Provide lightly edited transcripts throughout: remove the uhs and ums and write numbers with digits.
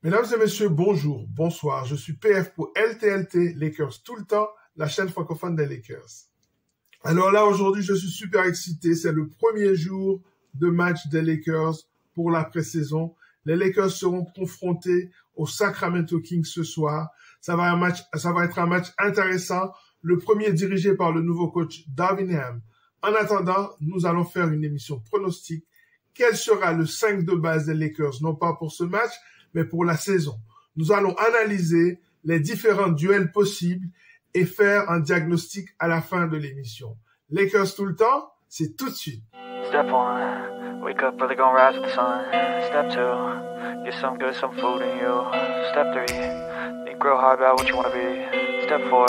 Mesdames et messieurs, bonjour, bonsoir. Je suis PF pour LTLT Lakers tout le temps, la chaîne francophone des Lakers. Alors là, aujourd'hui, je suis super excité. C'est le premier jour de match des Lakers pour la pré-saison. Les Lakers seront confrontés aux Sacramento Kings ce soir. Ça va être un match intéressant. Le premier dirigé par le nouveau coach Darvin Ham. En attendant, nous allons faire une émission pronostic. Quel sera le 5 de base des Lakers, non pas pour ce match, mais pour la saison. Nous allons analyser les différents duels possibles et faire un diagnostic à la fin de l'émission. Lakers tout le temps, c'est tout de suite. Step 1, wake up early, gonna rise with the sun. Step 2, get some good, some food in you. Step 3, think real hard about what you wanna be. Step 4,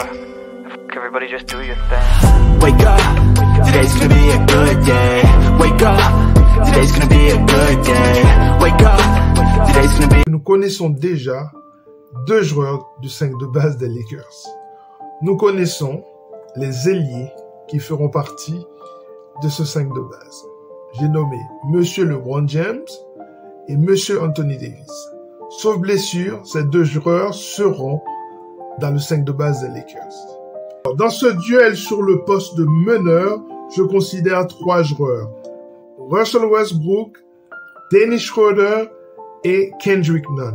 everybody just do your thing. Wake up, today's gonna be a good day. Wake up, today's gonna be a good day. Wake up, today's gonna be... Nous connaissons déjà deux joueurs du 5 de base des Lakers. Nous connaissons les ailiers qui feront partie de ce 5 de base. J'ai nommé Monsieur LeBron James et Monsieur Anthony Davis. Sauf blessure, ces deux joueurs seront dans le 5 de base des Lakers. Dans ce duel sur le poste de meneur, je considère trois joueurs. Russell Westbrook, Dennis Schroeder et Kendrick Nunn.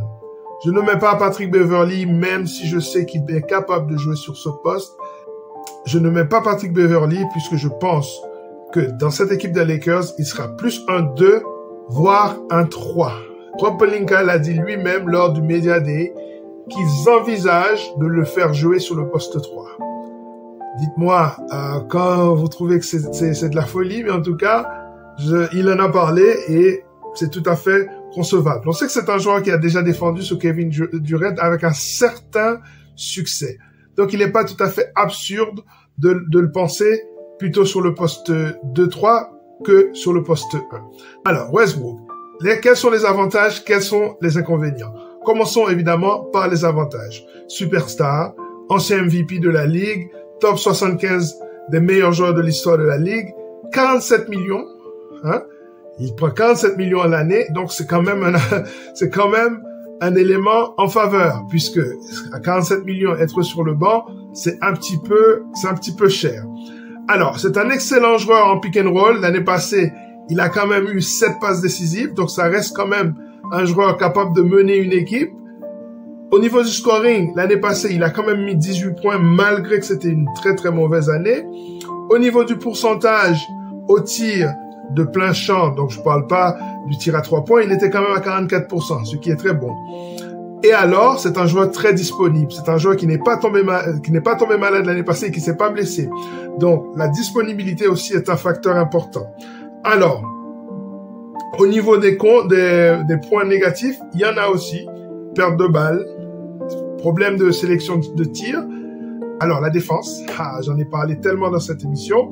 Je ne mets pas Patrick Beverley, même si je sais qu'il est capable de jouer sur ce poste. Je ne mets pas Patrick Beverley puisque je pense que dans cette équipe des Lakers, il sera plus un 2, voire un 3. Rob Pelinka l'a dit lui-même lors du Media Day qu'ils envisagent de le faire jouer sur le poste 3. Dites-moi quand vous trouvez que c'est de la folie, mais en tout cas, il en a parlé et c'est tout à fait concevable. On sait que c'est un joueur qui a déjà défendu sur Kevin Durant avec un certain succès. Donc, il n'est pas tout à fait absurde de le penser plutôt sur le poste 2-3 que sur le poste 1. Alors, Westbrook, quels sont les avantages, quels sont les inconvénients? Commençons évidemment par les avantages. Superstar, ancien MVP de la Ligue, top 75 des meilleurs joueurs de l'histoire de la Ligue, 47 millions, hein? Il prend 47 millions à l'année, donc c'est quand même un élément en faveur, puisque à 47 millions être sur le banc, c'est un petit peu cher. Alors, c'est un excellent joueur en pick and roll. L'année passée, il a quand même eu 7 passes décisives, donc ça reste quand même un joueur capable de mener une équipe. Au niveau du scoring, l'année passée, il a quand même mis 18 points, malgré que c'était une très très mauvaise année. Au niveau du pourcentage au tir de plein champ, donc je parle pas du tir à 3 points, il était quand même à 44%, ce qui est très bon. Et alors, c'est un joueur très disponible. C'est un joueur qui n'est pas tombé malade l'année passée et qui s'est pas blessé. Donc, la disponibilité aussi est un facteur important. Alors, au niveau des points négatifs, il y en a aussi. Perte de balles, problème de sélection de tir. Alors, la défense, j'en ai parlé tellement dans cette émission.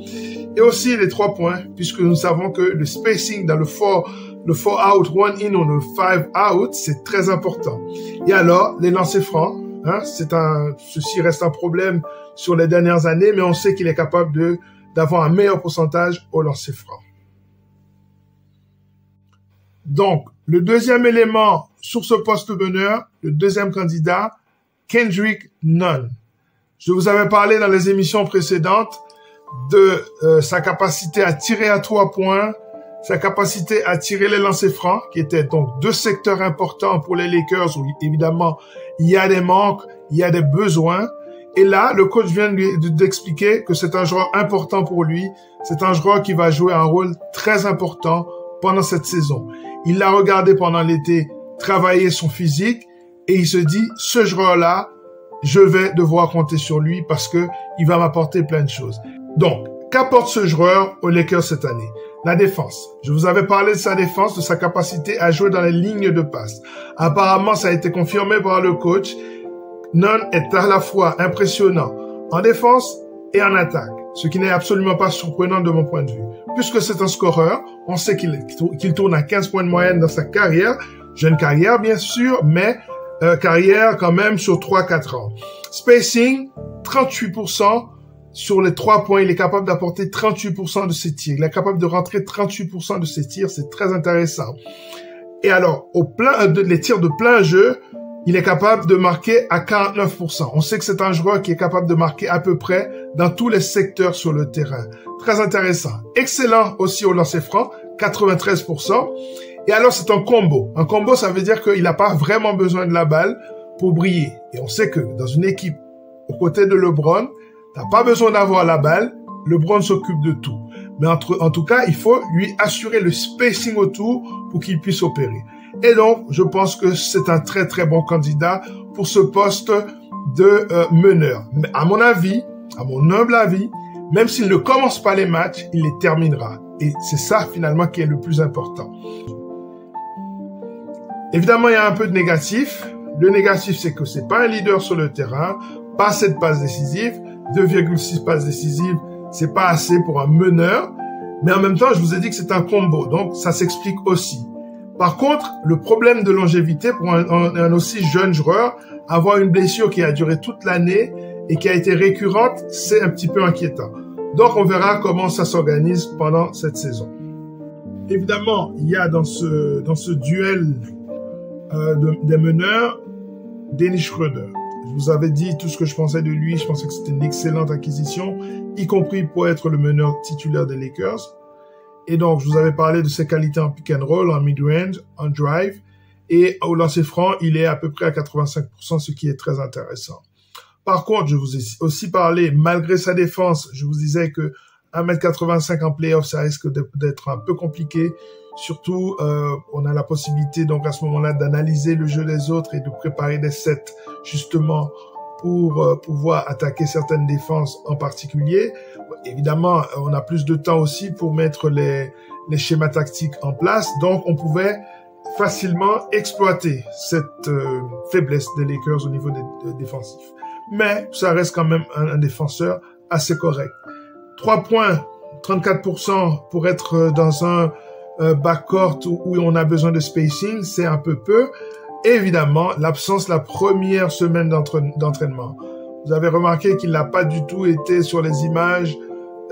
Et aussi les 3 points, puisque nous savons que le spacing dans le 4 out, 1 in ou le 5 out, c'est très important. Et alors, les lancers francs, hein, ceci reste un problème sur les dernières années, mais on sait qu'il est capable d'avoir un meilleur pourcentage au lancer franc. Donc, le deuxième élément sur ce poste meneur, le deuxième candidat, Kendrick Nunn. Je vous avais parlé dans les émissions précédentes de sa capacité à tirer à 3 points, sa capacité à tirer les lancers francs, qui étaient donc deux secteurs importants pour les Lakers où évidemment il y a des manques, il y a des besoins. Et là, le coach vient d'expliquer que c'est un joueur important pour lui. C'est un joueur qui va jouer un rôle très important pendant cette saison. Il l'a regardé pendant l'été travailler son physique et il se dit, ce joueur-là, je vais devoir compter sur lui parce que il va m'apporter plein de choses. Donc, qu'apporte ce joueur aux Lakers cette année? La défense. Je vous avais parlé de sa défense, de sa capacité à jouer dans les lignes de passe. Apparemment, ça a été confirmé par le coach. Nunn est à la fois impressionnant en défense et en attaque, ce qui n'est absolument pas surprenant de mon point de vue. Puisque c'est un scoreur, on sait qu'il tourne à 15 points de moyenne dans sa carrière, jeune carrière bien sûr, mais carrière quand même sur 3-4 ans. Spacing, 38%. Sur les 3 points, il est capable d'apporter 38% de ses tirs. Il est capable de rentrer 38% de ses tirs. C'est très intéressant. Et alors, les tirs de plein jeu, il est capable de marquer à 49%. On sait que c'est un joueur qui est capable de marquer à peu près dans tous les secteurs sur le terrain. Très intéressant. Excellent aussi au lancer franc, 93%. Et alors, c'est un combo. Un combo, ça veut dire qu'il n'a pas vraiment besoin de la balle pour briller. Et on sait que dans une équipe aux côtés de LeBron, t'as pas besoin d'avoir la balle. LeBron s'occupe de tout. Mais en tout cas, il faut lui assurer le spacing autour pour qu'il puisse opérer. Et donc, je pense que c'est un très très bon candidat pour ce poste de meneur. Mais à mon avis, à mon humble avis, même s'il ne commence pas les matchs, il les terminera. Et c'est ça finalement qui est le plus important. Évidemment, il y a un peu de négatif. Le négatif, c'est que c'est pas un leader sur le terrain, pas 7 passes décisives, 2,6 passes décisives, c'est pas assez pour un meneur. Mais en même temps, je vous ai dit que c'est un combo, donc ça s'explique aussi. Par contre, le problème de longévité pour un aussi jeune joueur, avoir une blessure qui a duré toute l'année et qui a été récurrente, c'est un petit peu inquiétant. Donc, on verra comment ça s'organise pendant cette saison. Évidemment, il y a dans ce duel des meneurs, Dennis Schroeder. Je vous avais dit tout ce que je pensais de lui. Je pensais que c'était une excellente acquisition, y compris pour être le meneur titulaire des Lakers. Et donc, je vous avais parlé de ses qualités en pick and roll, en mid-range, en drive. Et au lancer franc, il est à peu près à 85%, ce qui est très intéressant. Par contre, je vous ai aussi parlé, malgré sa défense, je vous disais que 1m85 en playoff, ça risque d'être un peu compliqué. Surtout, on a la possibilité, donc à ce moment-là, d'analyser le jeu des autres et de préparer des sets, justement, pour pouvoir attaquer certaines défenses en particulier. Évidemment, on a plus de temps aussi pour mettre les schémas tactiques en place. Donc, on pouvait facilement exploiter cette faiblesse des Lakers au niveau des défensifs. Mais ça reste quand même un défenseur assez correct. 3 points, 34% pour être dans un backcourt où on a besoin de spacing, c'est un peu peu. Et évidemment, l'absence la première semaine d'entraînement. Vous avez remarqué qu'il n'a pas du tout été sur les images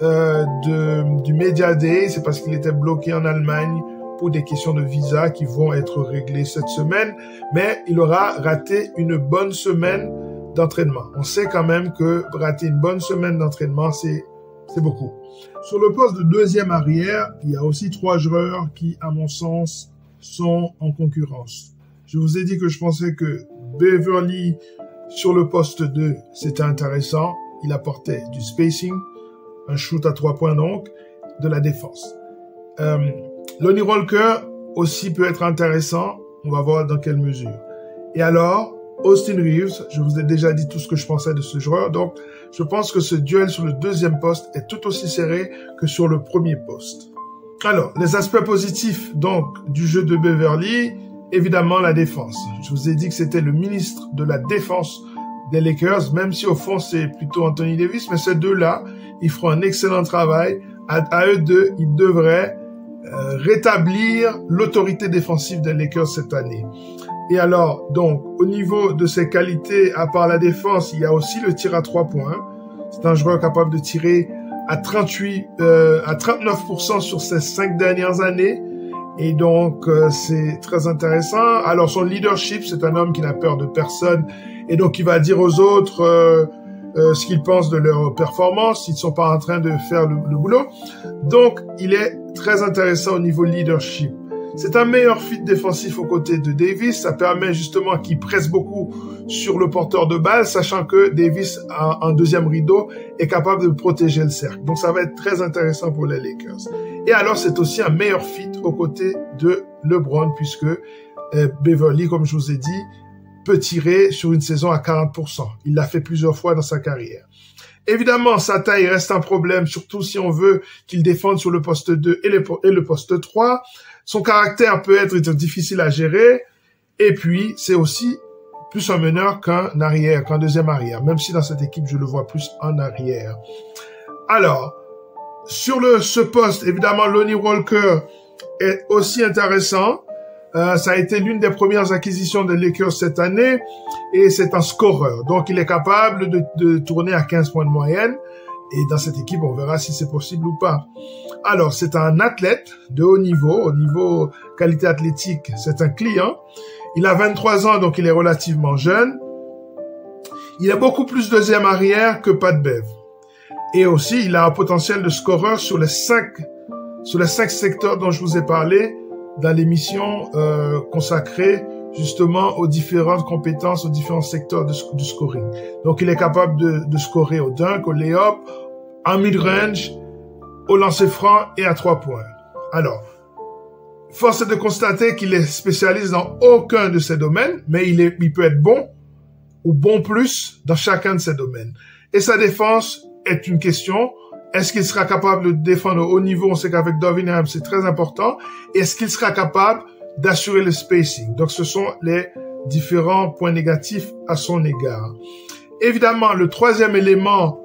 du Media Day. C'est parce qu'il était bloqué en Allemagne pour des questions de visa qui vont être réglées cette semaine. Mais il aura raté une bonne semaine d'entraînement. On sait quand même que rater une bonne semaine d'entraînement, c'est beaucoup. Sur le poste de deuxième arrière, il y a aussi 3 joueurs qui, à mon sens, sont en concurrence. Je vous ai dit que je pensais que Beverly, sur le poste 2, c'était intéressant. Il apportait du spacing, un shoot à 3 points donc, de la défense. Lonnie Walker aussi peut être intéressant. On va voir dans quelle mesure. Et alors, Austin Reeves, je vous ai déjà dit tout ce que je pensais de ce joueur, donc je pense que ce duel sur le deuxième poste est tout aussi serré que sur le premier poste. Alors, les aspects positifs donc du jeu de Beverly, évidemment la défense. Je vous ai dit que c'était le ministre de la défense des Lakers, même si au fond c'est plutôt Anthony Davis, mais ces deux-là, ils feront un excellent travail. À eux deux, ils devraient rétablir l'autorité défensive des Lakers cette année. Et alors, donc, au niveau de ses qualités, à part la défense, il y a aussi le tir à 3 points. C'est un joueur capable de tirer à 39% sur ces 5 dernières années. Et donc, c'est très intéressant. Alors, son leadership, c'est un homme qui n'a peur de personne. Et donc, il va dire aux autres ce qu'ils pensent de leur performance, s'ils ne sont pas en train de faire le boulot. Donc, il est très intéressant au niveau leadership. C'est un meilleur fit défensif aux côtés de Davis. Ça permet justement qu'il presse beaucoup sur le porteur de balle, sachant que Davis, en deuxième rideau, est capable de protéger le cercle. Donc, ça va être très intéressant pour les Lakers. Et alors, c'est aussi un meilleur fit aux côtés de LeBron, puisque Beverly, comme je vous ai dit, peut tirer sur une saison à 40%. Il l'a fait plusieurs fois dans sa carrière. Évidemment, sa taille reste un problème, surtout si on veut qu'il défende sur le poste 2 et le poste 3. Son caractère peut être difficile à gérer. Et puis, c'est aussi plus un meneur qu'un deuxième arrière. Même si dans cette équipe, je le vois plus en arrière. Alors, sur ce poste, évidemment, Lonnie Walker est aussi intéressant. Ça a été l'une des premières acquisitions des Lakers cette année. Et c'est un scoreur. Donc, il est capable de tourner à 15 points de moyenne. Et dans cette équipe, on verra si c'est possible ou pas. Alors, c'est un athlète de haut niveau qualité athlétique, c'est un client. Il a 23 ans, donc il est relativement jeune. Il a beaucoup plus de deuxième arrière que Pat Bev. Et aussi, il a un potentiel de scoreur sur les 5 secteurs dont je vous ai parlé dans l'émission consacrée justement aux différentes compétences, aux différents secteurs du scoring. Donc, il est capable de scorer au dunk, au lay-up, en mid-range, au lancer franc et à 3 points. Alors, force est de constater qu'il est spécialiste dans aucun de ces domaines, mais il peut être bon ou bon plus dans chacun de ces domaines. Et sa défense est une question. Est-ce qu'il sera capable de défendre au haut niveau? On sait qu'avec Darvin Ham, c'est très important. Est-ce qu'il sera capable d'assurer le spacing? Donc, ce sont les différents points négatifs à son égard. Évidemment, le troisième élément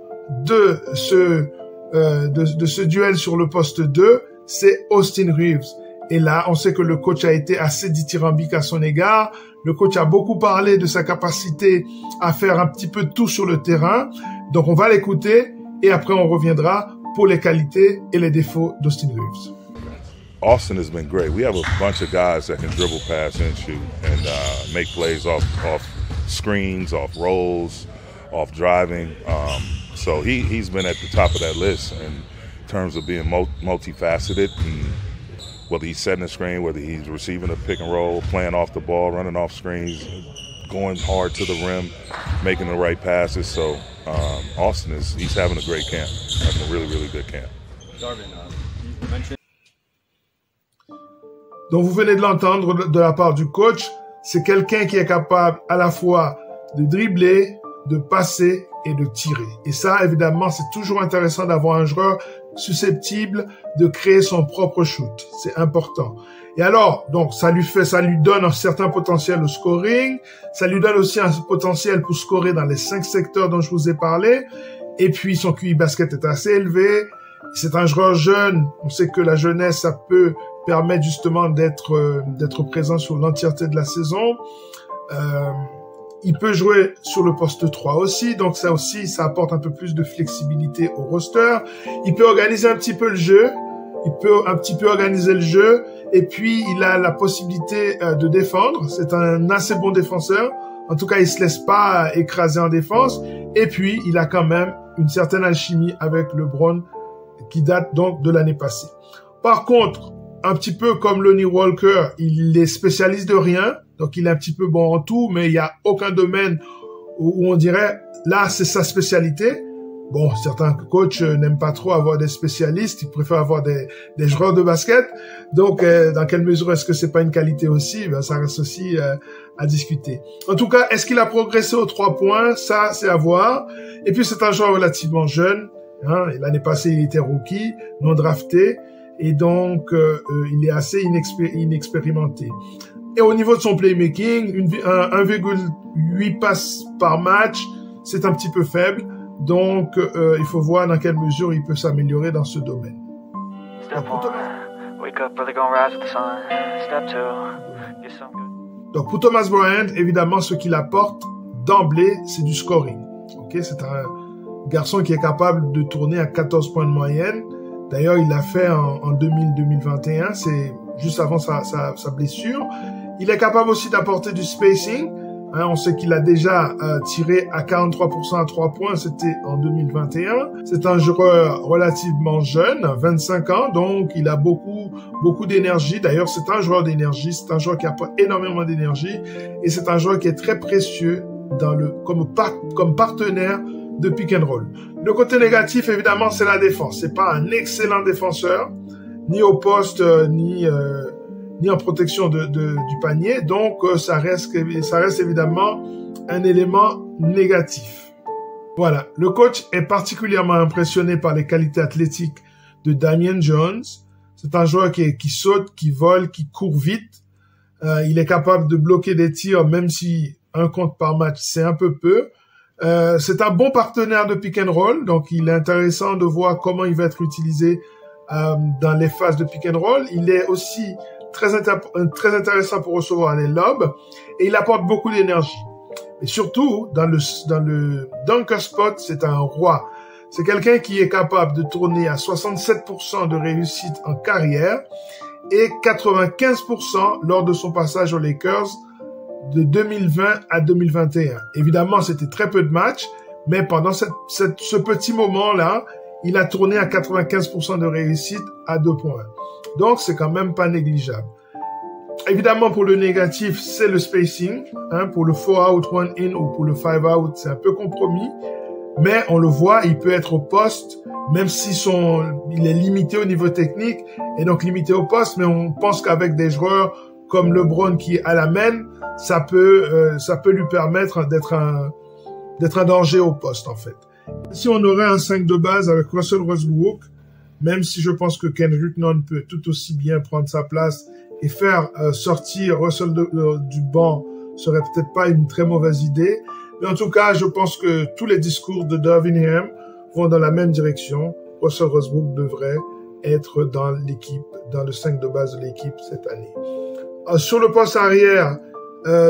de ce duel sur le poste 2, c'est Austin Reeves. Et là, on sait que le coach a été assez dithyrambique à son égard. Le coach a beaucoup parlé de sa capacité à faire un petit peu tout sur le terrain. Donc, on va l'écouter et après, on reviendra pour les qualités et les défauts d'Austin Reeves. Austin has been great. We have a bunch of guys that can dribble, pass, and shoot, and make plays off screens, off rolls, off driving. So he's been at the top of that list in terms of being multifaceted. And whether he's setting a screen, whether he's receiving a pick and roll, playing off the ball, running off screens, going hard to the rim, making the right passes. So Austin he's having a great camp, having a really, really good camp. Darvin, you mentioned. Donc, vous venez de l'entendre de la part du coach. C'est quelqu'un qui est capable à la fois de dribbler, de passer et de tirer. Et ça, évidemment, c'est toujours intéressant d'avoir un joueur susceptible de créer son propre shoot. C'est important. Et alors, donc, ça lui donne un certain potentiel au scoring. Ça lui donne aussi un potentiel pour scorer dans les 5 secteurs dont je vous ai parlé. Et puis, son QI basket est assez élevé. C'est un joueur jeune. On sait que la jeunesse, ça peut permettre justement d'être présent sur l'entièreté de la saison. Il peut jouer sur le poste 3 aussi, donc ça aussi, ça apporte un peu plus de flexibilité au roster. Il peut organiser un petit peu le jeu, et puis il a la possibilité de défendre. C'est un assez bon défenseur. En tout cas, il se laisse pas écraser en défense. Et puis, il a quand même une certaine alchimie avec LeBron qui date donc de l'année passée. Par contre, un petit peu comme Lonnie Walker, il est spécialiste de rien, donc il est un petit peu bon en tout, mais il n'y a aucun domaine où on dirait, là, c'est sa spécialité. Bon, certains coachs n'aiment pas trop avoir des spécialistes, ils préfèrent avoir des joueurs de basket. Donc, dans quelle mesure est-ce que c'est pas une qualité aussi? Ben, ça reste aussi à discuter. En tout cas, est-ce qu'il a progressé aux 3 points? Ça, c'est à voir. Et puis, c'est un joueur relativement jeune. Hein. L'année passée, il était rookie, non drafté. Et donc, il est assez inexpérimenté. Et au niveau de son playmaking, 1,8 passes par match, c'est un petit peu faible. Donc, il faut voir dans quelle mesure il peut s'améliorer dans ce domaine. Donc, pour Thomas Bryant, évidemment, ce qu'il apporte d'emblée, c'est du scoring. Ok, c'est un garçon qui est capable de tourner à 14 points de moyenne. D'ailleurs, il l'a fait en 2021, c'est juste avant sa blessure. Il est capable aussi d'apporter du spacing. Hein, on sait qu'il a déjà tiré à 43% à 3 points, c'était en 2021. C'est un joueur relativement jeune, 25 ans, donc il a beaucoup d'énergie. D'ailleurs, c'est un joueur d'énergie, c'est un joueur qui apporte énormément d'énergie et c'est un joueur qui est très précieux comme partenaire de pick and roll. Le côté négatif, évidemment, c'est la défense. C'est pas un excellent défenseur, ni au poste, ni en protection du panier. Donc, ça reste évidemment un élément négatif. Voilà. Le coach est particulièrement impressionné par les qualités athlétiques de Damian Jones. C'est un joueur qui saute, qui vole, qui court vite. Il est capable de bloquer des tirs, même si un compte par match, c'est un peu peu. C'est un bon partenaire de pick and roll, donc il est intéressant de voir comment il va être utilisé dans les phases de pick and roll. Il est aussi très intéressant pour recevoir les lobes et il apporte beaucoup d'énergie. Et surtout, dans le dunker spot, c'est un roi. C'est quelqu'un qui est capable de tourner à 67% de réussite en carrière et 95% lors de son passage aux Lakers de 2020 à 2021. Évidemment, c'était très peu de matchs, mais pendant ce petit moment-là, il a tourné à 95% de réussite à 2 points. Donc, c'est quand même pas négligeable. Évidemment, pour le négatif, c'est le spacing. Pour le 4 out, 1 in ou pour le 5 out, c'est un peu compromis. Mais on le voit, il peut être au poste, même si il est limité au niveau technique et donc limité au poste. Mais on pense qu'avec des joueurs comme LeBron qui est à la main, ça peut lui permettre d'être un danger au poste, en fait. Si on aurait un 5 de base avec Russell Westbrook, même si je pense que Kendrick Nunn peut tout aussi bien prendre sa place et faire sortir Russell du banc serait peut-être pas une très mauvaise idée. Mais en tout cas, je pense que tous les discours de Darvin Ham vont dans la même direction. Russell Westbrook devrait être dans l'équipe, dans le 5 de base de l'équipe cette année. Sur le poste arrière,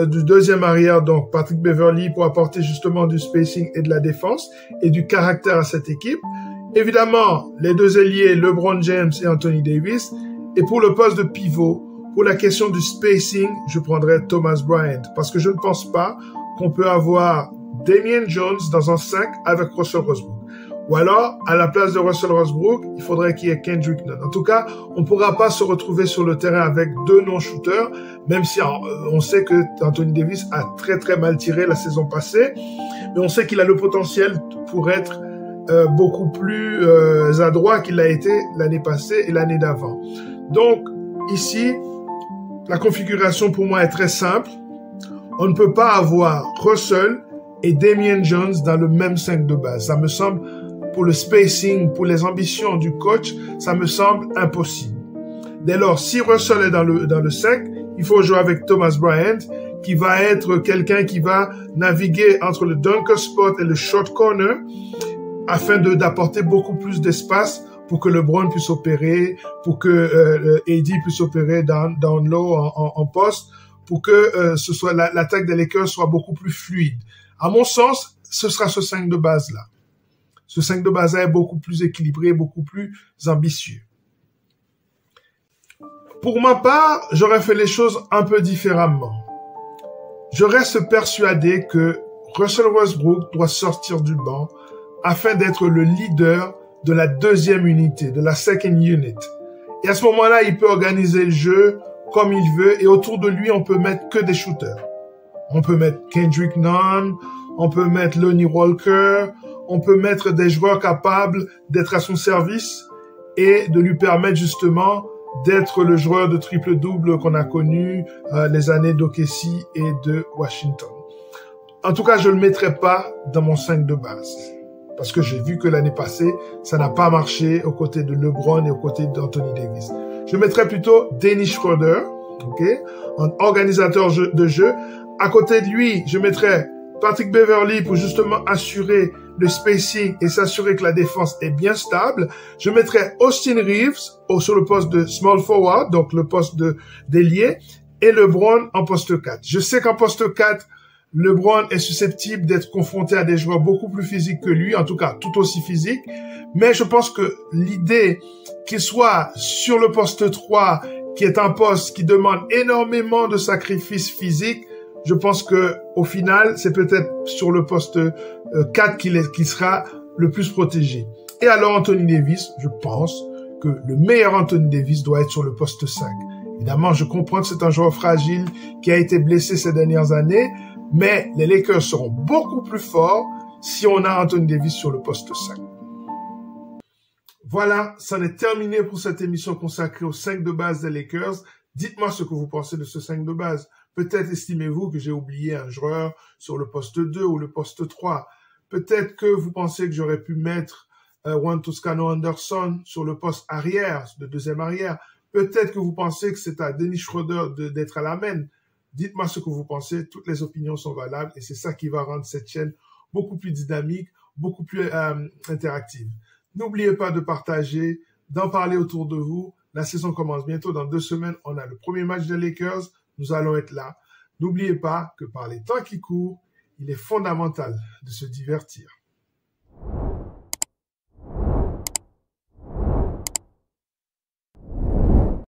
du deuxième arrière, donc Patrick Beverley pour apporter justement du spacing et de la défense et du caractère à cette équipe. Évidemment, les deux ailiers, LeBron James et Anthony Davis. Et pour le poste de pivot, pour la question du spacing, je prendrais Thomas Bryant parce que je ne pense pas qu'on peut avoir Damian Jones dans un 5 avec Russell Westbrook. Ou alors, à la place de Russell Westbrook, il faudrait qu'il y ait Kendrick Nunn. En tout cas, on ne pourra pas se retrouver sur le terrain avec deux non-shooters, même si on sait que Anthony Davis a très très mal tiré la saison passée, mais on sait qu'il a le potentiel pour être beaucoup plus adroit qu'il l'a été l'année passée et l'année d'avant. Donc, ici, la configuration pour moi est très simple. On ne peut pas avoir Russell et Damian Jones dans le même 5 de base. Ça me semble, pour le spacing, pour les ambitions du coach, ça me semble impossible. Dès lors, si Russell est dans le 5, il faut jouer avec Thomas Bryant, qui va être quelqu'un qui va naviguer entre le dunker spot et le short corner, afin d'apporter beaucoup plus d'espace pour que LeBron puisse opérer, pour que AD puisse opérer down low en poste, pour que ce soit l'attaque des Lakers soit beaucoup plus fluide. À mon sens, ce sera ce 5 de base-là. Ce 5 de base-là est beaucoup plus équilibré, beaucoup plus ambitieux. Pour ma part, j'aurais fait les choses un peu différemment. Je reste persuadé que Russell Westbrook doit sortir du banc afin d'être le leader de la deuxième unité, de la second unit. Et à ce moment-là, il peut organiser le jeu comme il veut et autour de lui, on peut mettre que des shooters. On peut mettre Kendrick Nunn, on peut mettre Lonnie Walker, on peut mettre des joueurs capables d'être à son service et de lui permettre justement d'être le joueur de triple-double qu'on a connu les années d'OKC et de Washington. En tout cas, je ne le mettrai pas dans mon 5 de base. Parce que j'ai vu que l'année passée, ça n'a pas marché aux côtés de LeBron et aux côtés d'Anthony Davis. Je mettrais plutôt Dennis Schroeder, un organisateur de jeu. À côté de lui, je mettrais Patrick Beverley pour justement assurer le spacing et s'assurer que la défense est bien stable. Je mettrais Austin Reeves sur le poste de small forward, donc le poste d'ailier, et LeBron en poste 4. Je sais qu'en poste 4, LeBron est susceptible d'être confronté à des joueurs beaucoup plus physiques que lui, en tout cas tout aussi physiques, mais je pense que l'idée qu'il soit sur le poste 3, qui est un poste qui demande énormément de sacrifices physiques, je pense que au final, c'est peut-être sur le poste 4 qu'il sera le plus protégé. Et alors Anthony Davis, je pense que le meilleur Anthony Davis doit être sur le poste 5. Évidemment, je comprends que c'est un joueur fragile qui a été blessé ces dernières années, mais les Lakers seront beaucoup plus forts si on a Anthony Davis sur le poste 5. Voilà, c'en est terminé pour cette émission consacrée au 5 de base des Lakers. Dites-moi ce que vous pensez de ce 5 de base. Peut-être estimez-vous que j'ai oublié un joueur sur le poste 2 ou le poste 3. Peut-être que vous pensez que j'aurais pu mettre Juan Toscano Anderson sur le poste arrière, de deuxième arrière. Peut-être que vous pensez que c'est à Dennis Schroeder d'être à la main. Dites-moi ce que vous pensez. Toutes les opinions sont valables et c'est ça qui va rendre cette chaîne beaucoup plus dynamique, beaucoup plus interactive. N'oubliez pas de partager, d'en parler autour de vous. La saison commence bientôt. Dans 2 semaines, on a le premier match des Lakers. Nous allons être là. N'oubliez pas que par les temps qui courent, il est fondamental de se divertir.